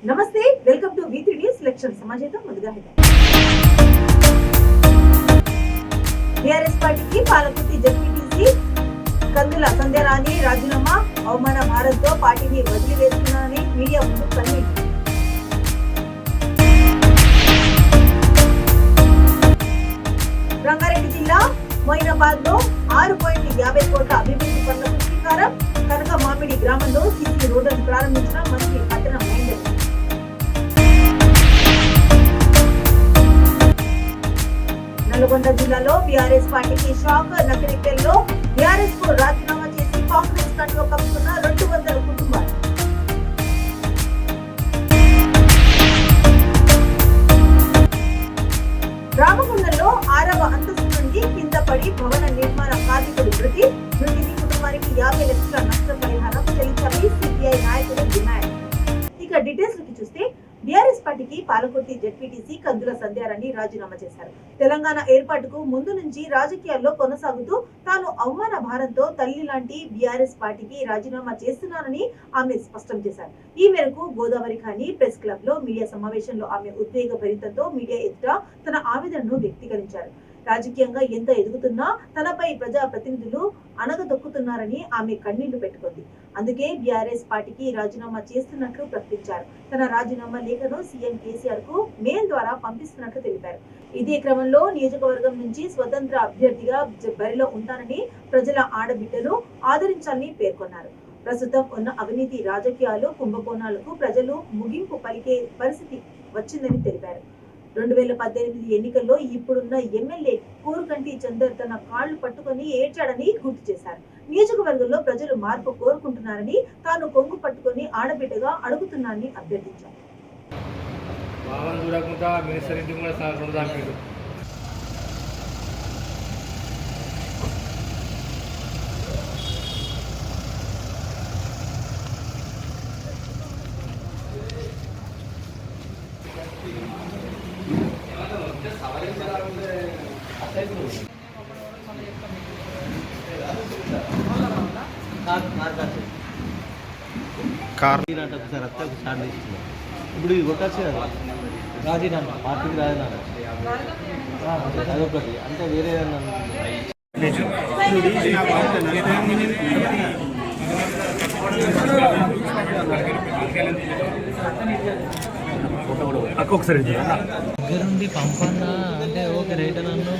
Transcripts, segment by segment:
నమస్తే, welcome to V3 news lecture సమాజం ముందుగా టీఆర్ఎస్ పార్టీకి పాలకుర్తి జెడ్పీటీసీ కందుల సంధ్యారాణి రాజీనామా అవమాన భారత్తో పార్టీని వదిలివేస్తున్నానని మీడియా ముందు కన్నీటి. రంగారెడ్డి జిల్లా మొయినాబాద్ లో 6.50 కోట్ల అభివృద్ధి పనులకు శ్రీకారం. కనక మామిడి గ్రామంలో సీసీ రోడ్డును ప్రారంభించిన మంత్రి పట్టణ మహేందర్. నల్గొండ జిల్లాలో బీఆర్ఎస్ పార్టీకి షాక్. నకిరేకల్లో బీఆర్ఎస్ కు రాజీనామా చేసి కాంగ్రెస్ కంట్లో కప్పుకున్న 200 కుటుంబాలు. రామగుండంలో 6వ అంతస్తు నుండి కింద పడి భవన నిర్మాణ కార్మికుడు మృతి కుటుంబానికి 50 లక్షల నష్టపరిహారం చెల్లించాలని సిపిఐ నాయకులు డిమాండ్. ఇక డీటెయిల్స్ చూస్తే బీఆర్ఎస్ పార్టీకి పాలకుర్తి జెడ్పీటీసీ కందుల సంధ్యారాణి రాజీనామా చేశారు. తెలంగాణ ఏర్పాటుకు ముందు నుంచి రాజకీయాల్లో కొనసాగుతూ తాను అవమాన భారంతో తల్లి లాంటి బీఆర్ఎస్ పార్టీకి రాజీనామా చేస్తున్నానని ఆమె స్పష్టం చేశారు. ఈ మేరకు గోదావరి ఖాని ప్రెస్ క్లబ్ లో మీడియా సమావేశంలో ఆమె ఉద్వేగ భరితంతో మీడియా ఎదుట తన ఆవేదనను వ్యక్తీకరించారు. రాజకీయంగా ఎంత ఎదుగుతున్నా తనపై ప్రజా ప్రతినిధులు అణగదొక్కుతున్నారని ఆమె కన్నీళ్లు పెట్టుకుంది. అందుకే బీఆర్ఎస్ పార్టీకి రాజీనామా చేస్తున్నట్లు ప్రకటించారు. తన రాజీనామా లేఖను సీఎం కేసీఆర్ కు మెయిల్ ద్వారా పంపిస్తున్నట్లు తెలిపారు. ఇదే క్రమంలో నియోజకవర్గం నుంచి స్వతంత్ర అభ్యర్థిగా బరిలో ఉంటానని ప్రజల ఆడబిడ్డను ఆదరించాలని పేర్కొన్నారు. ప్రస్తుతం ఉన్న అవినీతి రాజకీయాలు కుంభకోణాలకు ప్రజలు ముగింపు పలికే పరిస్థితి వచ్చిందని తెలిపారు. 2018 ఎన్నికల్లో ఇప్పుడున్న ఎమ్మెల్యే కోరుకంటి చందర్ తన కాళ్లు పట్టుకొని ఏడ్చాడని గుర్తు చేశారు. నియోజకవర్గంలో ప్రజలు మార్పు కోరుకుంటున్నారని తాను కొంగు పట్టుకొని ఆడబిడ్డగా అడుగుతున్నానని అభ్యర్థించారు. ఇప్పుడు ఇది కొట్టచ్చు కదా రాజీనామా పార్టీకి రాజీనామా అదొకటి అంటే వేరే ఒకసారి దగ్గరుండి పంపన్నా అంటే ఓకే రైట్ నన్ను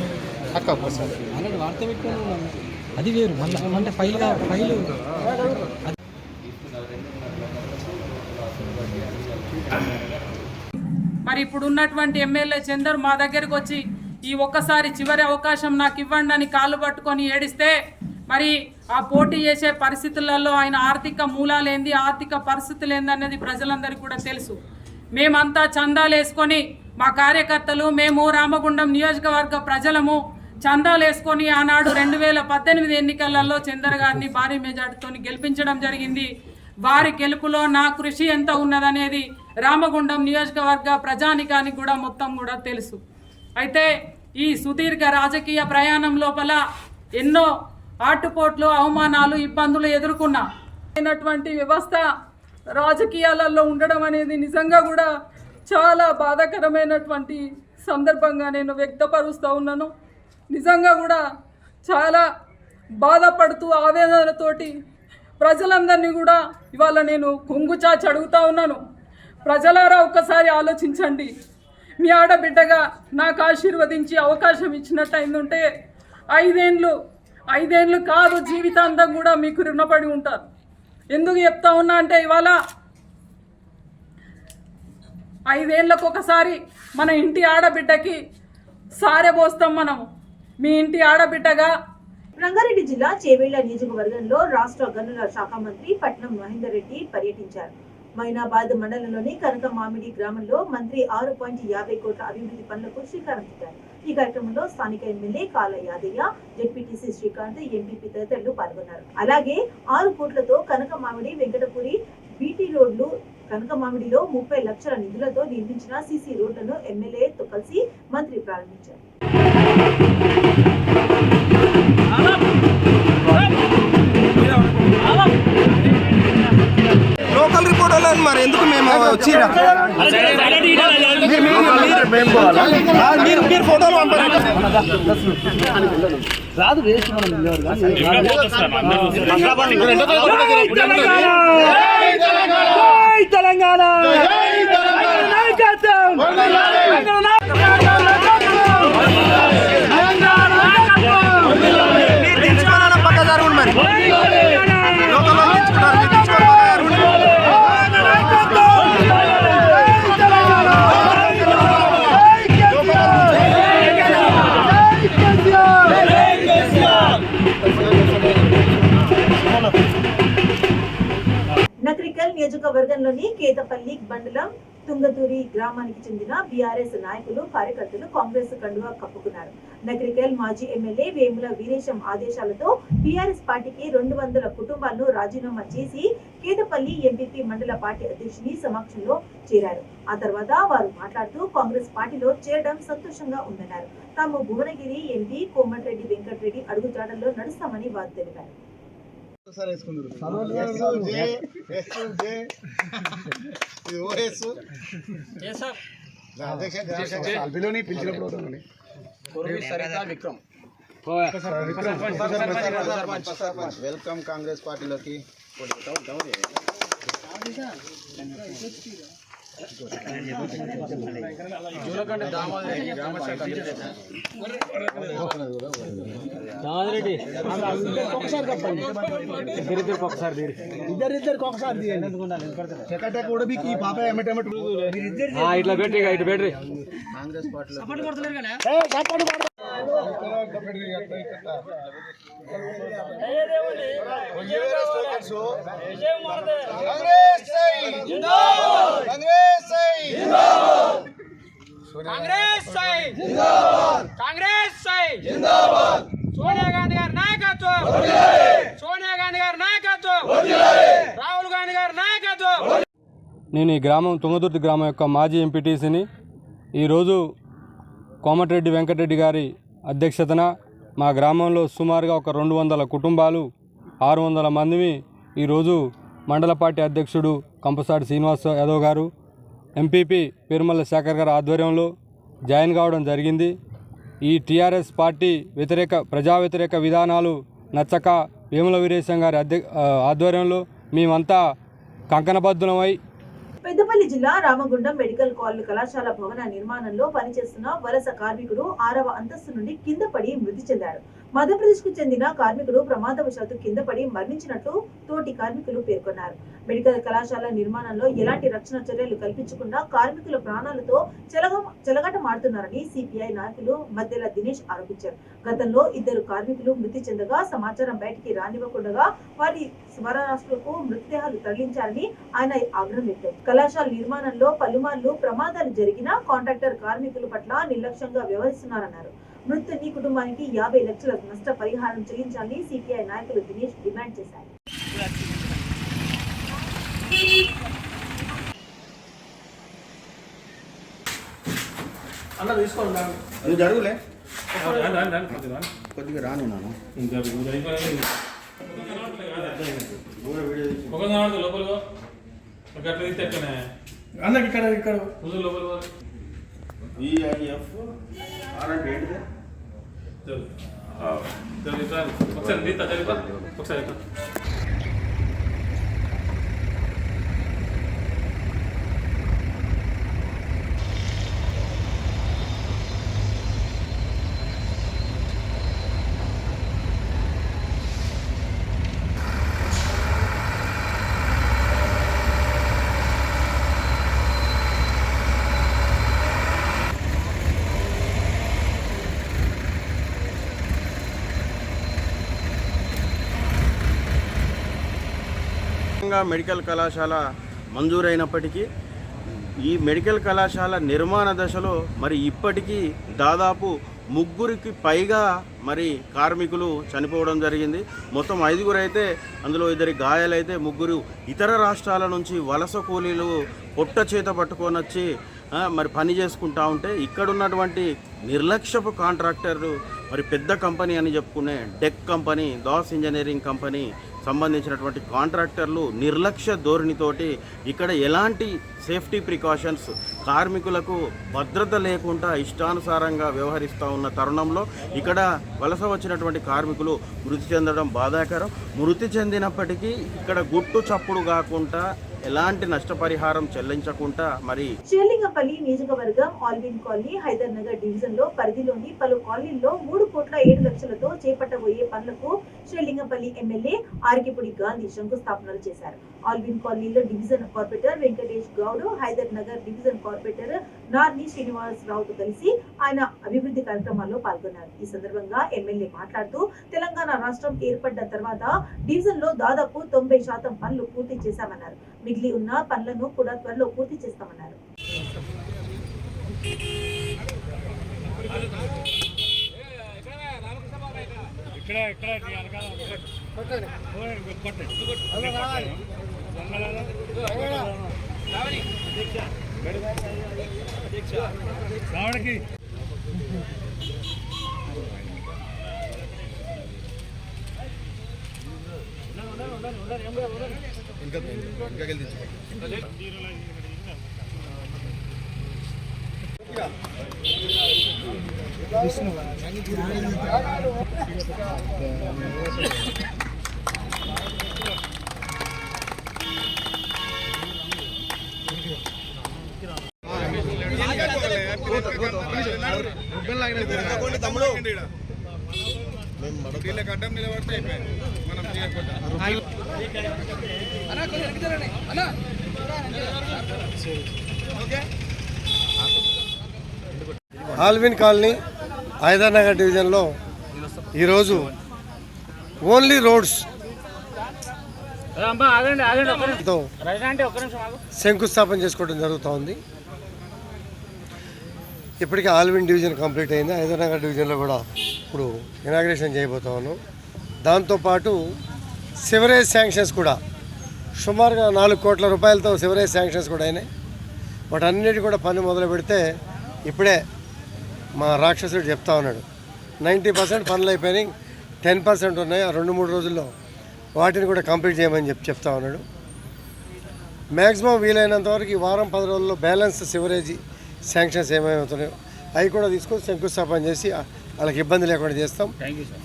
అక్క ఒక్కసారి అలాంటి వార్త పెట్టుకుని అది వేరు మళ్ళీ అంటే ఫైల్ మరి ఇప్పుడు ఉన్నటువంటి ఎమ్మెల్యే చందర్ మా దగ్గరికి వచ్చి ఈ ఒక్కసారి చివరి అవకాశం నాకు ఇవ్వండి అని కాళ్ళు పట్టుకొని ఏడిస్తే మరి ఆ పోటీ చేసే పరిస్థితులలో ఆయన ఆర్థిక మూలాలేంది, ఆర్థిక పరిస్థితులు ఏందనేది ప్రజలందరికీ కూడా తెలుసు. మేమంతా చందాలు వేసుకొని మా కార్యకర్తలు మేము రామగుండం నియోజకవర్గ ప్రజలము చందాలు వేసుకొని ఆనాడు 2018 ఎన్నికలలో చందర్ గారిని భారీ మెజార్టీతో గెలిపించడం జరిగింది. వారి గెలుపులో నా కృషి ఎంత ఉన్నదనేది రామగుండం నియోజకవర్గ ప్రజానికానికి కూడా మొత్తం కూడా తెలుసు. అయితే ఈ సుదీర్ఘ రాజకీయ ప్రయాణం లోపల ఎన్నో ఆటుపోట్లు, అవమానాలు, ఇబ్బందులు ఎదుర్కొన్నా అయినటువంటి వ్యవస్థ రాజకీయాలలో ఉండడం అనేది నిజంగా కూడా చాలా బాధాకరమైనటువంటి సందర్భంగా నేను వ్యక్తపరుస్తూ ఉన్నాను. నిజంగా కూడా చాలా బాధపడుతూ ఆవేదనతోటి ప్రజలందరినీ కూడా ఇవాళ నేను కొంగుచాచి అడుగుతూ ఉన్నాను. ప్రజలారా ఒక్కసారి ఆలోచించండి. మీ ఆడబిడ్డగా నాకు ఆశీర్వదించి అవకాశం ఇచ్చినట్టు అయిందంటే 5 ఏళ్ళు కాదు జీవితాంతం కూడా మీకు రుణపడి ఉంటారు. ఎందుకు చెప్తా ఉన్నా అంటే ఇవాళ 5 ఏళ్ళకు ఒకసారి మన ఇంటి ఆడబిడ్డకి సారె పోస్తాం. మనం మీ ఇంటి ఆడబిడ్డగా. రంగారెడ్డి జిల్లా చేవెళ్ల నియోజకవర్గంలో రాష్ట్ర గనుల శాఖ మంత్రి పట్నం మహేందర్ రెడ్డి పర్యటించారు. మైనాబాద్ మండలంలోని కనక మామిడి గ్రామంలో మంత్రి 6.50 కోట్ల అభివృద్ధి పనులకు శ్రీకారం చుట్టారు. ఈ కార్యక్రమంలో స్థానిక ఎమ్మెల్యే కాల యాదయ్య, జెడ్పీటీసీ శ్రీకాంత్, ఎంపీపీ తదితరులు పాల్గొన్నారు. అలాగే 6 కోట్లతో కనక మామిడి వెంకటపురి బీటీ రోడ్లు, కనక మామిడిలో 30 లక్షల నిధులతో నిర్మించిన సీసీ రోడ్లను ఎమ్మెల్యేతో కలిసి మంత్రి ప్రారంభించారు. లోకల్ రిపోర్టర్ల కాదు మరి ఎందుకు మేము వచ్చి మీరు ఫోటోలు తెలంగాణ నకరికల్ నియోజకవర్గంలోని కేతపల్లి మండలం తుంగతూరి గ్రామానికి చెందిన బీఆర్ఎస్ నాయకులు కార్యకర్తలు కాంగ్రెస్ కండువా కప్పుకున్నారు. నకరికల్ మాజీ ఎమ్మెల్యే వేముల వీరేశం ఆదేశాలతో బీఆర్ఎస్ పార్టీకి 200 కుటుంబాలను రాజీనామా చేసి కేతపల్లి ఎంపీపీ మండల పార్టీ అధ్యక్షుని సమక్షంలో చేరారు. ఆ తర్వాత వారు మాట్లాడుతూ కాంగ్రెస్ పార్టీలో చేరడం సంతోషంగా ఉందన్నారు. తాము భువనగిరి ఎంపీ కోమటిరెడ్డి వెంకటరెడ్డి అడుగుజాడల్లో నడుస్తామని వారు తెలిపారు. వెల్కమ్ కాంగ్రెస్ పార్టీలోకి. ఇట్లా పెట్టి ఇటు పెట్టి కాంగ్రెస్ పార్టీలో సోనియా గాంధీ గారి నాయకత్వం, సోనియా గాంధీ గారి నాయకత్వం, రాహుల్ గాంధీ గారి నాయకత్వం. నేను ఈ గ్రామం తుంగతుర్తి గ్రామం యొక్క మాజీ ఎంపీటీసీని. ఈరోజు కోమటిరెడ్డి వెంకటరెడ్డి గారి అధ్యక్షతన మా గ్రామంలో సుమారుగా ఒక 200 కుటుంబాలు 600 మందిని ఈరోజు మండల పార్టీ అధ్యక్షుడు కంపసాటి శ్రీనివాస్ యాదవ్ గారు, ఎంపీపీ పెరుమల్ల శేఖర్ గారి ఆధ్వర్యంలో జాయిన్ కావడం జరిగింది. ఈ టీఆర్ఎస్ పార్టీ ప్రజా వ్యతిరేక విధానాలు నచ్చక వేముల వీరేశం గారి ఆధ్వర్యంలో మేమంతా కంకణబద్ధులమై పెద్దపల్లి జిల్లా రామగుండం మెడికల్ కాలేజ్ కళాశాల భవన నిర్మాణంలో పనిచేస్తున్న వలస కార్మికుడు 6వ అంతస్తు నుండి కింద పడి మృతి చెందాడు. మధ్యప్రదేశ్ కు చెందిన కార్మికుడు ప్రమాదవశాత్తు కింద పడి మరణించినట్లు తోటి కార్మికులు పేర్కొన్నారు. మెడికల్ కళాశాల నిర్మాణంలో ఎలాంటి రక్షణ చర్యలు కల్పించకుండా కార్మికుల ప్రాణాలతో చెలగాటమాడుతున్నారని సిపిఐ నాయకులు మద్దెల దినేష్ ఆరోపించారు. గతంలో 2 కార్మికులు మృతి చెందగా సమాచారం బయటికి రానివ్వకుండా వారి స్వరాష్ట్రకు మృతదేహాలు తరలించారని ఆయన ఆగ్రహం వ్యక్తం. కళాశాల నిర్మాణంలో పలుమార్లు ప్రమాదాలు జరిగినా కాంట్రాక్టర్ కార్మికుల పట్ల నిర్లక్ష్యంగా వ్యవహరిస్తున్నారన్నారు. మృతుని కుటుంబానికి 50 లక్షల నష్ట పరిహారం చెల్లించాలని సిపిఐ నాయకులు దినేష్ డిమాండ్ చేశారు. జరుగులే కొద్దిగా రాను అన్నకి ఇక్కడ ఇక్కడ ఒకసారి మెడికల్ కళాశాల మంజూరైనప్పటికీ ఈ మెడికల్ కళాశాల నిర్మాణ దశలో మరి ఇప్పటికీ దాదాపు 3కి పైగా మరి కార్మికులు చనిపోవడం జరిగింది. మొత్తం 5 అయితే అందులో 2 గాయాలైతే 3 ఇతర రాష్ట్రాల నుంచి వలస కూలీలు పొట్ట చేత పట్టుకొని వచ్చి మరి పని చేసుకుంటా ఉంటే ఇక్కడ ఉన్నటువంటి నిర్లక్ష్యపు కాంట్రాక్టర్లు మరి పెద్ద కంపెనీ అని చెప్పుకునే deck company, Das engineering company సంబంధించినటువంటి కాంట్రాక్టర్లు నిర్లక్ష్య ధోరణితోటి ఇక్కడ ఎలాంటి సేఫ్టీ ప్రికాషన్స్, కార్మికులకు భద్రత లేకుండా ఇష్టానుసారంగా వ్యవహరిస్తూ ఉన్న తరుణంలో ఇక్కడ వలస వచ్చినటువంటి కార్మికులు మృతి చెందడం బాధాకరం. మృతి చెందినప్పటికీ ఇక్కడ గుట్టు చప్పుడు కాకుండా ఎలాంటి నష్టపరిహారం చెల్లించకుండా మరి షేర్లింగపల్లి నియోజకవర్గం Alwyn colony, Hyder Nagar division లో పరిధిలోని పలు కాలనీల్లో 3,07,00,000తో చేపట్టబోయే పనులకు షేర్లింగపల్లి ఎమ్మెల్యే ఆర్కిపుడి గాంధీ శంకుస్థాపనలు చేశారు. ఆల్విన్ కాలనీలో division corporator Venkatesh Goud, Hyder Nagar division corporator Narni శ్రీనివాసరావుతో కలిసి ఆయన అభివృద్ధి కార్యక్రమాల్లో పాల్గొన్నారు. ఈ సందర్భంగా ఎమ్మెల్యే మాట్లాడుతూ తెలంగాణ రాష్ట్రం ఏర్పడ్డ తర్వాత డివిజన్ లో దాదాపు 90% పనులు పూర్తి చేశామన్నారు. మిగిలి ఉన్న పనులను కూడా త్వరలో పూర్తి చేస్తామన్నారు. ఆల్విన్ కాలనీ హైదర్ నగర్ డివిజన్లో ఈరోజు ఓన్లీ రోడ్స్ శంకుస్థాపన చేసుకోవడం జరుగుతోంది. ఇప్పటికే ఆల్విన్ డివిజన్ కంప్లీట్ అయింది. హైదర్ నగర్ డివిజన్లో కూడా ఇప్పుడు ఇనాగ్రేషన్ చేయబోతా ఉన్నాం. దాంతోపాటు సివరేజ్ శాంక్షన్స్ కూడా సుమారుగా 4 కోట్ల రూపాయలతో సివరేజ్ శాంక్షన్స్ కూడా అయినాయి. వాటన్నిటి కూడా పని మొదలు పెడితే ఇప్పుడే మా రాక్షసుడు చెప్తా ఉన్నాడు 90% పనులు అయిపోయినాయి, 10% ఉన్నాయి. ఆ 2-3 రోజుల్లో వాటిని కూడా కంప్లీట్ చేయమని చెప్తా ఉన్నాడు. మ్యాక్సిమం వీలైనంత వరకు ఈ వారం 10 రోజుల్లో బ్యాలెన్స్ సివరేజ్ శాంక్షన్స్ ఏమేమవుతున్నాయో అవి కూడా తీసుకొని శంకుస్థాపన చేసి వాళ్ళకి ఇబ్బంది లేకుండా చేస్తాం.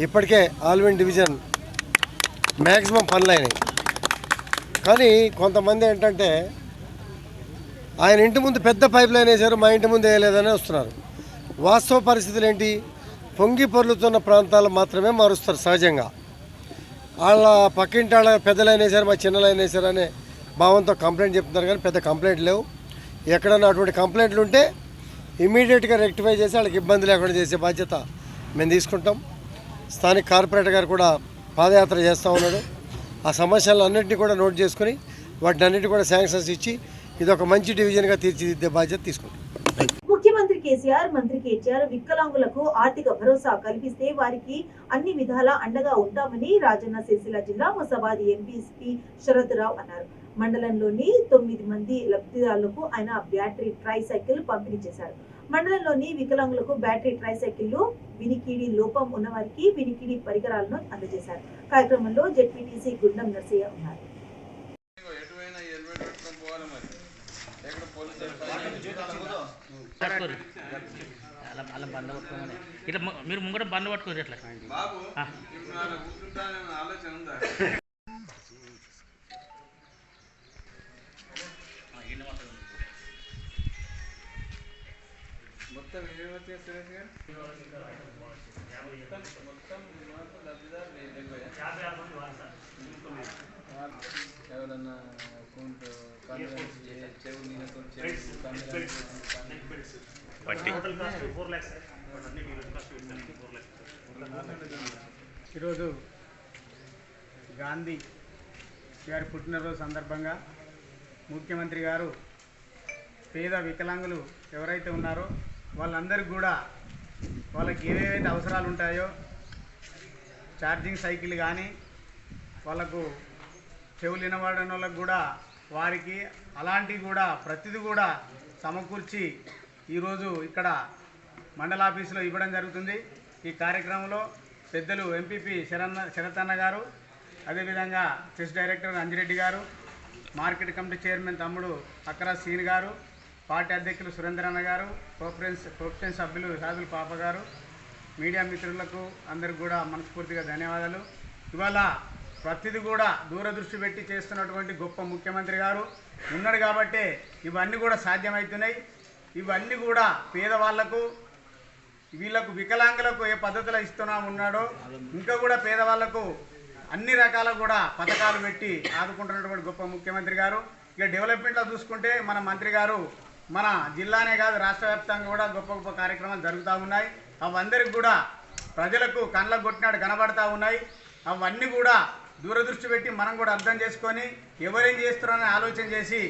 ఇప్పటికే ఆల్విన్ డివిజన్ మ్యాక్సిమం పనులు అయినాయి. కానీ కొంతమంది ఏంటంటే ఆయన ఇంటి ముందు పెద్ద పైప్ లైన్ వేశారు, మా ఇంటి ముందు వేయలేదని వస్తున్నారు. వాస్తవ పరిస్థితులు ఏంటి? పొంగి పొర్లుతున్న ప్రాంతాలు మాత్రమే మారుస్తారు సహజంగా. వాళ్ళ పక్కింటి వాళ్ళ పెద్ద లైన్ వేశారు, మా చిన్న లైన్ వేశారు అనే భావంతో కంప్లైంట్ చెప్తున్నారు. కానీ పెద్ద కంప్లైంట్ లేవు. ఎక్కడన్నా అటువంటి కంప్లైంట్లు ఉంటే ఇమీడియట్గా రెక్టిఫై చేసి వాళ్ళకి ఇబ్బంది లేకుండా చేసే బాధ్యత మేము తీసుకుంటాం. స్థానిక కార్పొరేటర్ గారు కూడా పాదయాత్ర చేస్తూ ఉన్నాడు. ఆ సమస్యలన్నింటినీ కూడా నోట్ చేసుకుని వాటిని అన్నింటినీ కూడా శాంక్షన్స్ ఇచ్చి ఇది ఒక మంచి డివిజన్గా తీర్చిదిద్దే బాధ్యత తీసుకుంటాం. ముఖ్యమంత్రి కేసీఆర్, మంత్రి కేటీఆర్ వికలాంగులకు ఆర్థిక భరోసా కల్పిస్తే వారికి అన్ని విధాలా అండగా ఉంటామని రాజన్న సిరిసిల్ల జిల్లా ముసాబాద్ ఎంపీ శరత్ రావు అన్నారు. మండలంలోని 9 మంది లబ్ధిదారులకు ఆయన బ్యాటరీ ట్రై సైకిల్ పంపిణీ చేశారు. మండలంలోని వికలాంగులకు బ్యాటరీ ట్రై సైకిళ్లు, వినికిడి లోపం ఉన్నవారికి వినికిడి పరికరాలను అందజేశారు. కార్యక్రమంలో జెడ్పీటీసీ గుండం నర్సయ్య ఉన్నారు. ఇట్లా మీరు ముంగట బండ్లు పట్టుకోరు ఎట్లా మొత్తం ఎవరన్నా ఈరోజు గాంధీ గారి పుట్టినరోజు సందర్భంగా ముఖ్యమంత్రి గారు పేద వికలాంగులు ఎవరైతే ఉన్నారో వాళ్ళందరికీ కూడా వాళ్ళకి ఏవేవైతే అవసరాలు ఉంటాయో ఛార్జింగ్ సైకిల్ కానీ వాళ్ళకు చెవులు వినబడని వాళ్ళకు కూడా వారికి అలాంటివి కూడా ప్రతిదీ కూడా సమకూర్చి ఈరోజు ఇక్కడ మండల ఆఫీసులో ఇవ్వడం జరుగుతుంది. ఈ కార్యక్రమంలో పెద్దలు ఎంపీపీ శరత్ అన్న గారు, అదేవిధంగా చెస్ డైరెక్టర్ అంజిరెడ్డి గారు, మార్కెట్ కమిటీ చైర్మన్ తమ్ముడు అక్కరా సీన్ గారు, పార్టీ అధ్యక్షులు సురేంద్రన్న గారు, కోఆపరేషన్ సభ్యులు సాదుల పాప గారు, మీడియా మిత్రులకు అందరికి కూడా మనస్ఫూర్తిగా ధన్యవాదాలు. ఇవాళ ప్రతిదీ కూడా దూరదృష్టి పెట్టి చేస్తున్నటువంటి గొప్ప ముఖ్యమంత్రి గారు ఉన్నాడు కాబట్టి ఇవన్నీ కూడా సాధ్యమవుతున్నాయి. ఇవన్నీ కూడా పేదవాళ్లకు, వీళ్ళకు వికలాంగులకు ఏ పద్ధతిలో ఉన్నాడో ఇంకా కూడా పేదవాళ్లకు అన్ని రకాల కూడా పథకాలు పెట్టి ఆదుకుంటున్నటువంటి గొప్ప ముఖ్యమంత్రి గారు. ఇక డెవలప్మెంట్లో చూసుకుంటే మన మంత్రి గారు మన జిల్లానే కాదు రాష్ట్ర వ్యాప్తంగా కూడా గొప్ప గొప్ప కార్యక్రమాలు జరుగుతూ ఉన్నాయి. అవందరికి కూడా ప్రజలకు కళ్ళకు కొట్టినట్టు కనబడతా ఉన్నాయి. అవన్నీ కూడా దూరదృష్టి పెట్టి మనం కూడా అర్థం చేసుకొని ఎవరేం చేస్తున్నారని ఆలోచన చేసి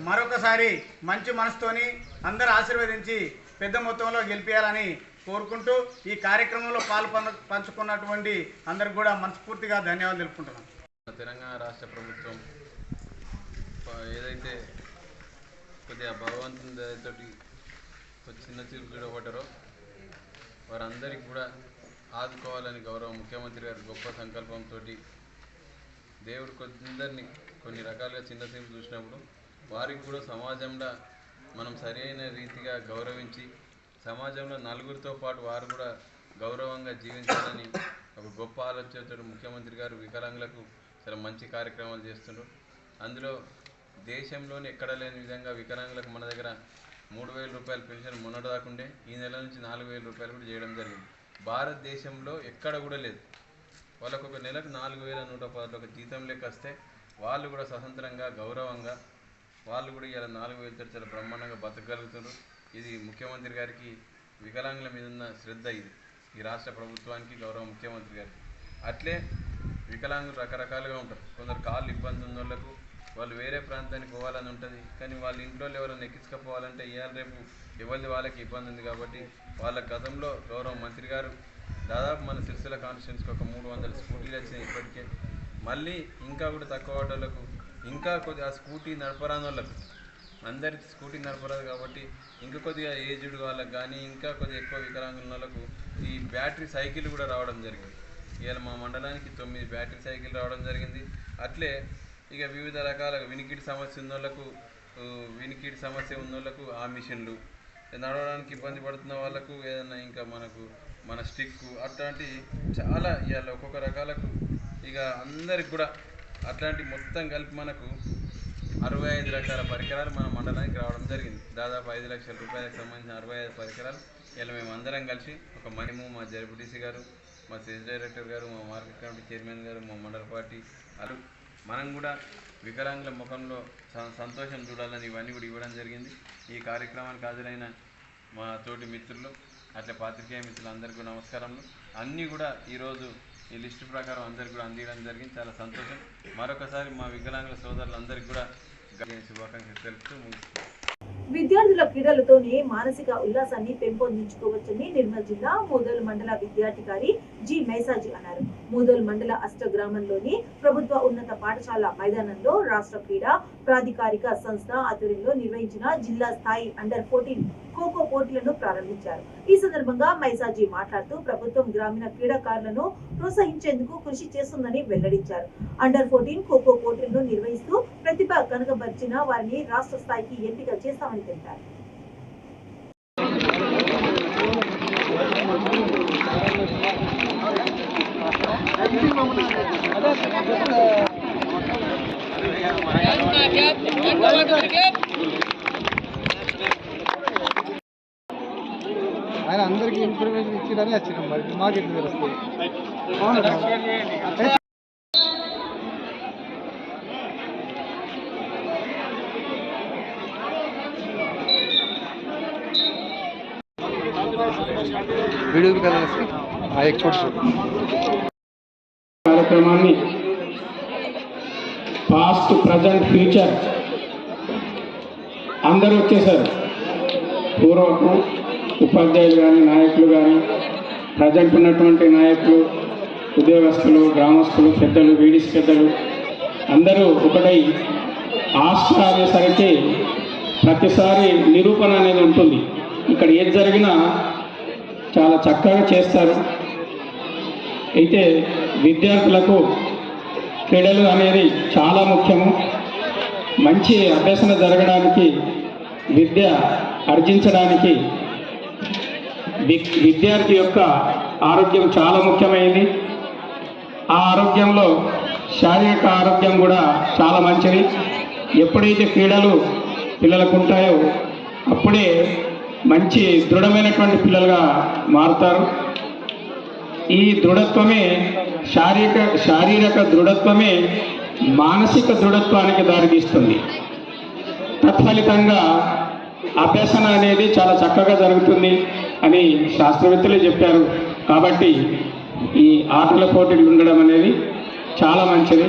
మరొకసారి మంచి మనసుతోని అందరూ ఆశీర్వదించి పెద్ద మొత్తంలో గెలిపించాలని కోరుకుంటూ ఈ కార్యక్రమంలో పంచుకున్నటువంటి అందరికి కూడా మనస్ఫూర్తిగా ధన్యవాదాలు తెలుపుకుంటున్నాం. తెలంగాణ రాష్ట్ర ప్రభుత్వం ఏదైతే కొద్దిగా భగవంతుని దయతోటి చిన్న చిరుకు చూడబడ్డారో వారందరికీ కూడా ఆదుకోవాలని గౌరవ ముఖ్యమంత్రి గారి గొప్ప సంకల్పంతో దేవుడు కొందరిని కొన్ని రకాలుగా చిన్న చిరుకు చూసినప్పుడు వారికి కూడా సమాజంలో మనం సరైన రీతిగా గౌరవించి సమాజంలో నలుగురితో పాటు వారు కూడా గౌరవంగా జీవించాలని ఒక గొప్ప ఆలోచనతో ముఖ్యమంత్రి గారు వికలాంగులకు చాలా మంచి కార్యక్రమాలు చేస్తున్నారు. అందులో దేశంలోని ఎక్కడ లేని విధంగా వికలాంగులకు మన దగ్గర 3,000 రూపాయల పెన్షన్ మొన్నటిదాకుండే ఈ నెల నుంచి 4,000 రూపాయలు కూడా చేయడం జరిగింది. భారతదేశంలో ఎక్కడ కూడా లేదు. వాళ్ళకు ఒక నెలకు 4,111 జీతం లెక్క వస్తే వాళ్ళు కూడా స్వతంత్రంగా గౌరవంగా వాళ్ళు కూడా ఇలా 4,000 చాలా బ్రహ్మాండంగా బతకగలుగుతున్నారు. ఇది ముఖ్యమంత్రి గారికి వికలాంగుల మీద ఉన్న శ్రద్ధ. ఇది ఈ రాష్ట్ర ప్రభుత్వానికి గౌరవ ముఖ్యమంత్రి గారికి. అట్లే వికలాంగులు రకరకాలుగా ఉంటారు. కొందరు కాళ్ళు ఇబ్బంది ఉన్న వాళ్ళకు వాళ్ళు వేరే ప్రాంతానికి పోవాలని ఉంటుంది. కానీ వాళ్ళ ఇంట్లో ఎవరైనా ఎక్కించుకపోవాలంటే ఇవాళ రేపు ఎవరిది వాళ్ళకి ఇబ్బంది ఉంది. కాబట్టి వాళ్ళ గతంలో గౌరవ మంత్రి గారు దాదాపు మన సిరిసిల్ల కాన్స్టిట్యున్సీకి ఒక 300 స్కూటీలు వచ్చినాయి ఇప్పటికే. మళ్ళీ ఇంకా కూడా తక్కువ వాళ్ళకు ఇంకా కొద్దిగా ఆ స్కూటీ నడపరాని వాళ్ళకు అందరికి స్కూటీ నడపరాదు కాబట్టి ఇంకా కొద్దిగా ఏజ్డ్ వాళ్ళకి కానీ ఇంకా కొద్దిగా ఎక్కువ వికలాంగుల వాళ్ళకు ఈ బ్యాటరీ సైకిల్ కూడా రావడం జరిగింది. ఇవాళ మా మండలానికి 9 బ్యాటరీ సైకిల్ రావడం జరిగింది. అట్లే ఇక వివిధ రకాల వినికిడి సమస్య ఉన్న వాళ్ళకు ఆ మిషన్లు, నడవడానికి ఇబ్బంది పడుతున్న వాళ్ళకు ఏదైనా ఇంకా మన స్టిక్ అట్లాంటి చాలా ఇవాళ ఒక్కొక్క రకాలకు ఇక అందరికి కూడా అట్లాంటి మొత్తం కలిపి మనకు 65 రకాల పరికరాలు మన మండలానికి రావడం జరిగింది. దాదాపు 5 లక్షల రూపాయలకు సంబంధించిన 65 పరికరాలు ఇలా మేము అందరం కలిసి మా జెడ్పీటీసీ గారు, మా సెస్ డైరెక్టర్ గారు, మా మార్కెట్ కమిటీ చైర్మన్ గారు, మా మండల పార్టీ అలా మనం కూడా వికలాంగుల ముఖంలో సంతోషం చూడాలని ఇవన్నీ కూడా ఇవ్వడం జరిగింది. ఈ కార్యక్రమానికి హాజరైన మా తోటి మిత్రులు అట్లా పాత్రికేయ మిత్రులు అందరికీ కూడా నమస్కారములు. అన్నీ కూడా ఈరోజు ఈ లిస్టు ప్రకారం అందరికీ కూడా అందించడం జరిగింది. చాలా సంతోషం. మరొకసారి మా వికలాంగుల సోదరులందరికీ కూడా శుభాకాంక్షలు తెలుపుతూ ముగిస్తున్నాను. విద్యార్థుల క్రీడలతోనే మానసిక ఉల్లాసాన్ని పెంపొందించుకోవచ్చని నిర్మల్ జిల్లా మూదోల్ మండల విద్యాధికారి జి మైసాజీ అన్నారు. మూదోల్ మండల అష్టగ్రామంలోని ప్రభుత్వ ఉన్నత పాఠశాల మైదానంలో రాష్ట్ర క్రీడా ప్రాధికారిక సంస్థ ఆధ్వర్యంలో నిర్వహించిన జిల్లా స్థాయి అండర్-14 ఖోఖో పోటీలను ప్రారంభించారు. ఈ సందర్భంగా మైసాజీ మాట్లాడుతూ ప్రభుత్వం గ్రామీణ క్రీడాకారులను ప్రోత్సహించేందుకు కృషి చేస్తుందని వెల్లడించారు. అండర్-14 ఖోఖో పోటీలను నిర్వహిస్తూ ప్రతిభ కనబర్చిన వారిని రాష్ట్ర స్థాయికి ఎంపిక చేస్తామని తెలిపారు. ఆయన అందరికీ ఇన్ఫర్మేషన్ ఇచ్చిడని వచ్చినాం. మరి మాకు ఎట్లా తెలుస్తుంది? వీడియో కార్యక్రమాన్ని పాస్ట్, ప్రజెంట్, ఫ్యూచర్ అందరూ వచ్చేసారు. పూర్వపు ఉపాధ్యాయులు కానీ, నాయకులు కానీ, ప్రజెంట్ ఉన్నటువంటి నాయకులు, ఉద్యోగస్తులు, గ్రామస్తులు, పెద్దలు, వీడిస్ పెద్దలు అందరూ ఒకటై ఆస్ట్రా అనేసరికి ప్రతిసారి నిరూపణ అనేది ఉంటుంది. ఇక్కడ ఏది జరిగినా చాలా చక్కగా చేస్తారు. అయితే విద్యార్థులకు క్రీడలు అనేది చాలా ముఖ్యము. మంచి అభ్యసన జరగడానికి, విద్య ఆర్జించడానికి విద్యార్థి యొక్క ఆరోగ్యం చాలా ముఖ్యమైనది. ఆ ఆరోగ్యంలో శారీరక ఆరోగ్యం కూడా చాలా మంచిది. ఎప్పుడైతే క్రీడలు పిల్లలకు ఉంటాయో అప్పుడే మంచి దృఢమైనటువంటి పిల్లలుగా మారుతారు. ఈ దృఢత్వమే శారీరక దృఢత్వమే మానసిక దృఢత్వానికి దారితీస్తుంది. తత్ఫలితంగా అభ్యసన అనేది చాలా చక్కగా జరుగుతుంది అని శాస్త్రవేత్తలే చెప్పారు. కాబట్టి ఈ ఆటల పోటీలు ఉండడం అనేది చాలా మంచిది.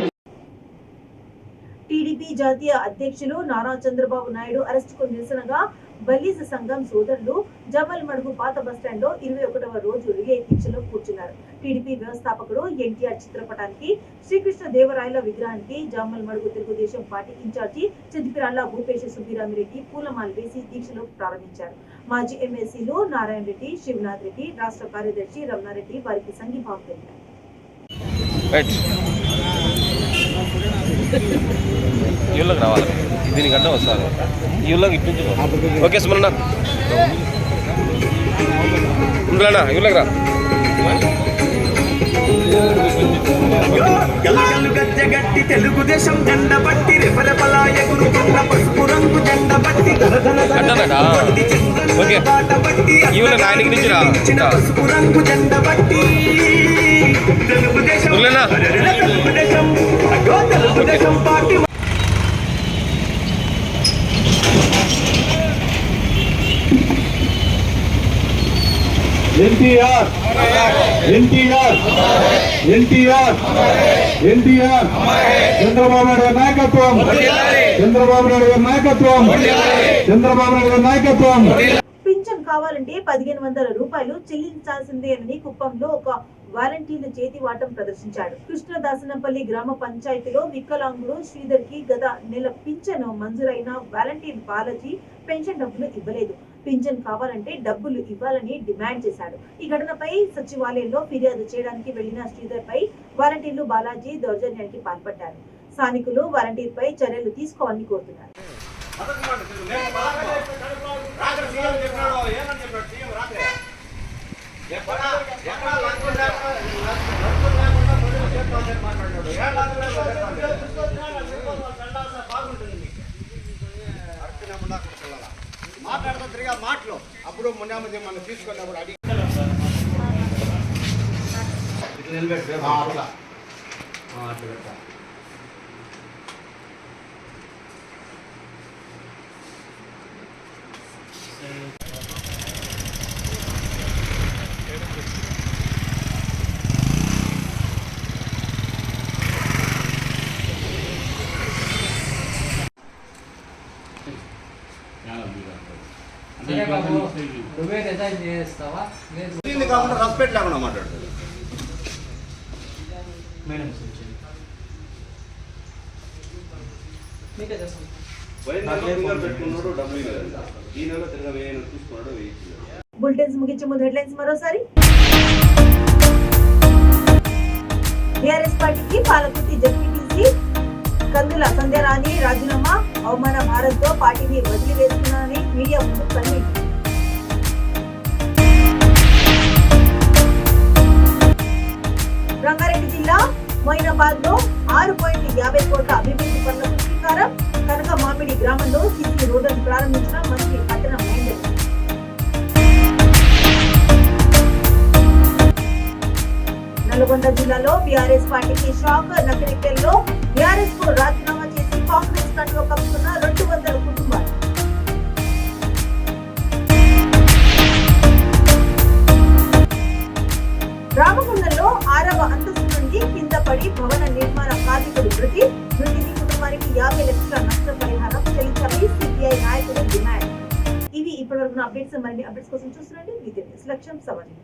టీడీపీ జాతీయ అధ్యక్షులు నారా చంద్రబాబు నాయుడు అరెస్టుకు నిరసనగా బల్లీస్ సంఘం సోదరులు జమ్మల్ మడుగు పాత బస్టాండ్ లో 21వ రోజు రిలే దీక్షలో కూర్చున్నారు. టీడీపీ వ్యవస్థాపకుడు ఎన్టీఆర్ చిత్రపటానికి, శ్రీకృష్ణ దేవరాయల విగ్రహానికి జమ్మల్ మడుగు తెలుగుదేశం పార్టీ ఇన్ఛార్జి చిద్దిపిరాళ్ల భూపేశ సుబ్బిరామిరెడ్డి పూలమాల వేసి దీక్షలో ప్రారంభించారు. మాజీ ఎమ్మెల్సీలు నారాయణ రెడ్డి, శివనాథ్ రెడ్డి, రాష్ట్ర కార్యదర్శి రమణారెడ్డి వారికి సంఘీభావం తెలిపారు. ఇళ్ళకి రావాలి, దీనికంటే వస్తారు ఇళ్ళకి ఇటు నుంచి. ఓకే సుమన్న ఉండరానా ఇళ్ళకి రా. తెలుగుదేశం జెండ బట్టి రెపరెపలా ఎగురుతున్న పసుపు రంగు జెండ బట్టి ఓకే ఇవాళ నాయనకి నుంచి రా. పసుపు రంగు జెండ బట్టి తెలుగుదేశం తెలుగుదేశం పార్టీ ఎన్టీఆర్ ఎన్టీఆర్ ఎన్టీఆర్ ఎన్టీఆర్ చంద్రబాబు నాయుడు గారి నాయకత్వం, చంద్రబాబు నాయుడు గారి నాయకత్వం, చంద్రబాబు నాయుడు గారి నాయకత్వం. పింఛన్ కావాలంటే 1500 రూపాయలు చెల్లించాల్సిందేనని కుప్పంలో ఒక వాలంటీర్ల చేతివాటం ప్రదర్శించాడు. కృష్ణదాసనంపల్లి గ్రామ పంచాయతీలో వికలాంగుడు శ్రీధర్ కి గత నెల పింఛను మంజూరైన వాలంటీర్ బాలాజీ పెన్షన్ డబ్బులు ఇవ్వలేదు. పింఛన్ కావాలంటే డబ్బులు ఇవ్వాలని డిమాండ్ చేశాడు. ఈ ఘటనపై సచివాలయంలో ఫిర్యాదు చేయడానికి వెళ్లిన శ్రీధర్ పై వాలంటీర్లు బాలాజీ దౌర్జన్యానికి పాల్పడ్డారు. స్థానికులు వాలంటీర్ పై చర్యలు తీసుకోవాలని కోరుతున్నారు. మాట్లాడతా తిరిగా మాటలు అప్పుడు మొన్న మనం తీసుకున్నప్పుడు అడిగి అట్లా కాకుండా రెస్పెక్ట్ లేకుండా మాట్లాడుతుంది. బులెటిన్స్ ముగించే ముందు హెడ్లైన్స్ మరోసారి. టీఆర్ఎస్ పార్టీకి పాలకుర్తి జడ్పీటీసీ కందుల సంధ్యారాణి రాజీనామా, అవమాన భారత్తో పార్టీని వదిలివేస్తున్నానని మీడియా ముందు కన్నీటి. రంగారెడ్డి జిల్లా మొయినాబాద్ లో 6.50 కోట్ల అభివృద్ధి పనులకు శ్రీకారం. కనక మామిడి గ్రామంలో సీసీ రోడ్డును ప్రారంభించిన మంత్రి పట్టణ మహేందర్. నల్గొండ జిల్లాలో బీఆర్ఎస్ పార్టీకి షాక్. నకిరేకల్లో బీఆర్ఎస్ కు రాజీనామా చేసి కాంగ్రెస్ కండువా కప్పుకున్న 200 కుటుంబాలు. రామగుండంలో 6వ అంతస్తు నుండి కింద పడి భవన నిర్మాణ కార్మికుడు మృతి కుటుంబానికి 50 లక్షల నష్టపరిహారం చెల్లించాలని సిపిఐ నాయకులు డిమాండ్. ఇవి ఇప్పటివరకు అప్డేట్స్. మరిన్ని అప్డేట్స్ కోసం చూస్తుండండి. లక్ష్యం సమాజం.